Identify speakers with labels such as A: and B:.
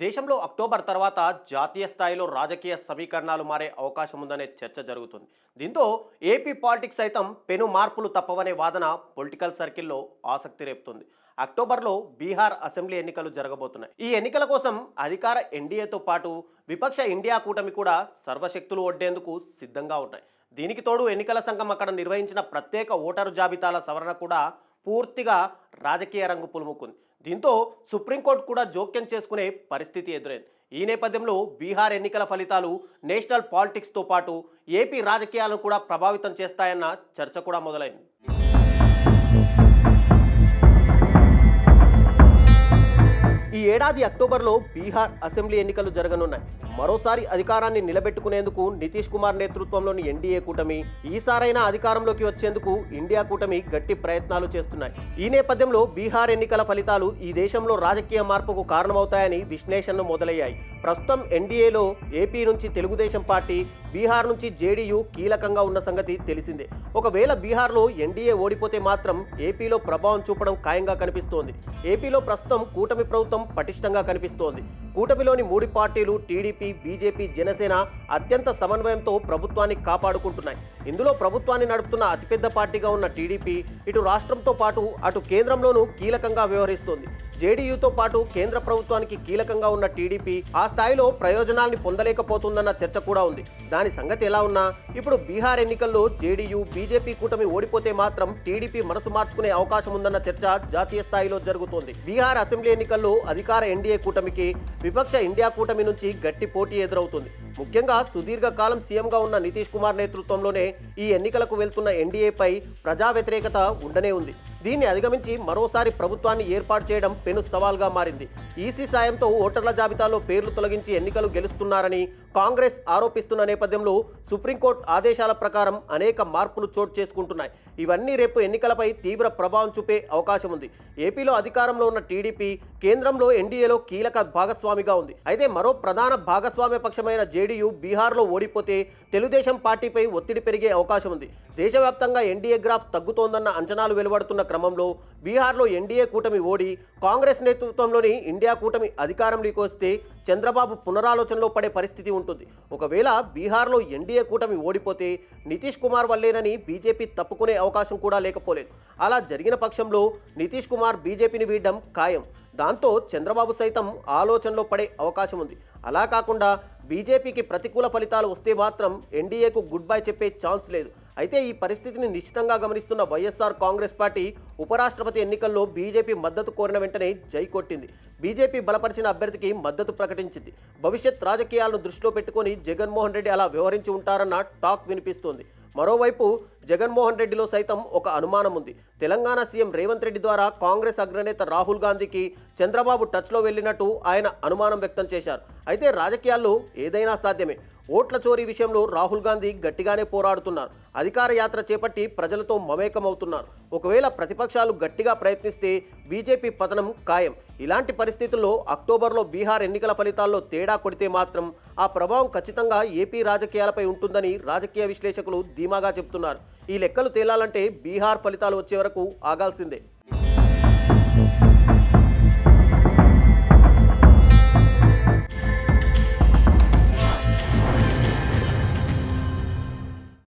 A: దేశంలో అక్టోబర్ తర్వాత జాతీయ స్థాయిలో రాజకీయ సమీకరణాలు మారే అవకాశం ఉందనే చర్చ జరుగుతుంది. దీంతో ఏపీ పాలిటిక్స్ సైతం పెను మార్పులు తప్పవనే వాదన పొలిటికల్ సర్కిల్లో ఆసక్తి రేపుతుంది. అక్టోబర్లో బీహార్ అసెంబ్లీ ఎన్నికలు జరగబోతున్నాయి. ఈ ఎన్నికల కోసం అధికార ఎన్డీఏతో పాటు విపక్ష ఇండియా కూటమి కూడా సర్వశక్తులు ఒడ్డేందుకు సిద్ధంగా ఉన్నాయి. దీనికి తోడు ఎన్నికల సంఘం అక్కడ నిర్వహించిన ప్రత్యేక ఓటరు జాబితాల సవరణ కూడా పూర్తిగా రాజకీయ రంగు పులుముకుంది. దీంతో సుప్రీంకోర్టు కూడా జోక్యం చేసుకునే పరిస్థితి ఎదురైంది. ఈ నేపథ్యంలో బీహార్ ఎన్నికల ఫలితాలు నేషనల్ పాలిటిక్స్తో పాటు ఏపీ రాజకీయాలను కూడా ప్రభావితం చేస్తాయన్న చర్చ కూడా మొదలైంది. ఈ ఏడాది అక్టోబర్లో బీహార్ అసెంబ్లీ ఎన్నికలు జరగనున్నాయి. మరోసారి అధికారాన్ని నిలబెట్టుకునేందుకు నితీష్ కుమార్ నేతృత్వంలోని ఎన్డీఏ కూటమి, ఈసారైనా అధికారంలోకి వచ్చేందుకు ఇండియా కూటమి గట్టి ప్రయత్నాలు చేస్తున్నాయి. ఈ నేపథ్యంలో బీహార్ ఎన్నికల ఫలితాలు ఈ దేశంలో రాజకీయ మార్పుకు కారణమవుతాయని విశ్లేషణలు మొదలయ్యాయి. ప్రస్తుతం ఎన్డీఏలో ఏపీ నుంచి తెలుగుదేశం పార్టీ, బీహార్ నుంచి జేడీయూ కీలకంగా ఉన్న సంగతి తెలిసిందే. ఒకవేళ బీహార్లో ఎన్డీఏ ఓడిపోతే మాత్రం ఏపీలో ప్రభావం చూపడం ఖాయంగా కనిపిస్తోంది. ఏపీలో ప్రస్తుతం కూటమి ప్రభుత్వం పటిష్టంగా కనిపిస్తోంది. కూటమిలోని 3 పార్టీలు టీడీపీ, బీజేపీ, జనసేన అత్యంత సమన్వయంతో ప్రభుత్వాన్ని కాపాడుకుంటున్నాయి. ఇందులో ప్రభుత్వాన్ని నడుపుతున్న అతిపెద్ద పార్టీగా ఉన్న టీడీపీ ఇటు రాష్ట్రంతో పాటు అటు కేంద్రంలోనూ కీలకంగా వ్యవహరిస్తోంది. జేడీయూతో పాటు కేంద్ర ప్రభుత్వానికి కీలకంగా ఉన్న టీడీపీ ఆ స్థాయిలో ప్రయోజనాల్ని పొందలేకపోతుందన్న చర్చ కూడా ఉంది. దాని సంగతి ఎలా ఉన్నా ఇప్పుడు బీహార్ ఎన్నికల్లో జేడీయూ, బీజేపీ కూటమి ఓడిపోతే మాత్రం టీడీపీ మనసు మార్చుకునే అవకాశం ఉందన్న చర్చ జాతీయ స్థాయిలో జరుగుతోంది. బీహార్ అసెంబ్లీ ఎన్నికల్లో అధికార ఎన్డీఏ కూటమికి విపక్ష ఇండియా కూటమి నుంచి గట్టి పోటీ ఎదురవుతుంది. ముఖ్యంగా సుదీర్ఘకాలం సీఎంగా ఉన్న నితీష్ కుమార్ నేతృత్వంలోనే ఈ ఎన్నికలకు వెళ్తున్న ఎన్డీఏపై ప్రజా వ్యతిరేకత ఉండనే ఉంది. దీన్ని అధిగమించి మరోసారి ప్రభుత్వాన్ని ఏర్పాటు చేయడం పెను సవాల్గా మారింది. ఈసీ సాయంతో ఓటర్ల జాబితాలో పేర్లు తొలగించి ఎన్నికలు గెలుస్తున్నారని కాంగ్రెస్ ఆరోపిస్తున్న నేపథ్యంలో సుప్రీంకోర్టు ఆదేశాల ప్రకారం అనేక మార్పులు చోటు చేసుకుంటున్నాయి. ఇవన్నీ రేపు ఎన్నికలపై తీవ్ర ప్రభావం చూపే అవకాశం ఉంది. ఏపీలో అధికారంలో ఉన్న టీడీపీ కేంద్రంలో ఎన్డీఏలో కీలక భాగస్వామిగా ఉంది. అయితే మరో ప్రధాన భాగస్వామ్య పక్షమైన జేడీయూ బీహార్లో ఓడిపోతే తెలుగుదేశం పార్టీపై ఒత్తిడి పెరిగే అవకాశం ఉంది. దేశవ్యాప్తంగా ఎన్డీఏ గ్రాఫ్ తగ్గుతోందన్న అంచనాలు వెలువడుతున్న క్రమంలో బీహార్లో ఎన్డీఏ కూటమి ఓడి కాంగ్రెస్ నేతృత్వంలోని ఇండియా కూటమి అధికారంలోకి వస్తే చంద్రబాబు పునరాలోచనలో పడే పరిస్థితి ఉంటుంది. ఒకవేళ బీహార్లో ఎన్డీఏ కూటమి ఓడిపోతే నితీష్ కుమార్ వల్లేనని బీజేపీ తప్పుకునే అవకాశం కూడా లేకపోలేదు. అలా జరిగిన పక్షంలో నితీష్ కుమార్ బీజేపీని వీడడం ఖాయం. దాంతో చంద్రబాబు సైతం ఆలోచనలో పడే అవకాశం ఉంది. అలా కాకుండా బీజేపీకి ప్రతికూల ఫలితాలు వస్తే మాత్రం ఎన్డీఏకు గుడ్ బై చెప్పే ఛాన్స్ లేదు. అయితే ఈ పరిస్థితిని నిశ్చితంగా గమనిస్తున్న వైఎస్ఆర్ కాంగ్రెస్ పార్టీ ఉపరాష్ట్రపతి ఎన్నికల్లో బీజేపీ మద్దతు కోరిన వెంటనే జై కొట్టింది. బీజేపీ బలపరిచిన అభ్యర్థికి మద్దతు ప్రకటించింది. భవిష్యత్ రాజకీయాలను దృష్టిలో పెట్టుకుని జగన్మోహన్ రెడ్డి అలా వ్యవహరించి ఉంటారన్న టాక్ వినిపిస్తోంది. మరోవైపు జగన్మోహన్ రెడ్డిలో సైతం ఒక అనుమానం ఉంది. తెలంగాణ సీఎం రేవంత్ రెడ్డి ద్వారా కాంగ్రెస్ అగ్రనేత రాహుల్ గాంధీకి చంద్రబాబు టచ్లో వెళ్ళినట్టు ఆయన అనుమానం వ్యక్తం చేశారు. అయితే రాజకీయాల్లో ఏదైనా సాధ్యమే. ఓట్ల చోరీ విషయంలో రాహుల్ గాంధీ గట్టిగానే పోరాడుతున్నారు. అధికార యాత్ర చేపట్టి ప్రజలతో మమేకమవుతున్నారు. ఒకవేళ ప్రతిపక్షాలు గట్టిగా ప్రయత్నిస్తే బీజేపీ పతనం ఖాయం. ఇలాంటి పరిస్థితుల్లో అక్టోబర్లో బీహార్ ఎన్నికల ఫలితాల్లో తేడా కొడితే మాత్రం ఆ ప్రభావం ఖచ్చితంగా ఏపీ రాజకీయాలపై ఉంటుందని రాజకీయ విశ్లేషకులు ధీమాగా చెబుతున్నారు. ఈ లెక్కలు తేలాలంటే బీహార్ ఫలితాలు వచ్చే వరకు ఆగాల్సిందే.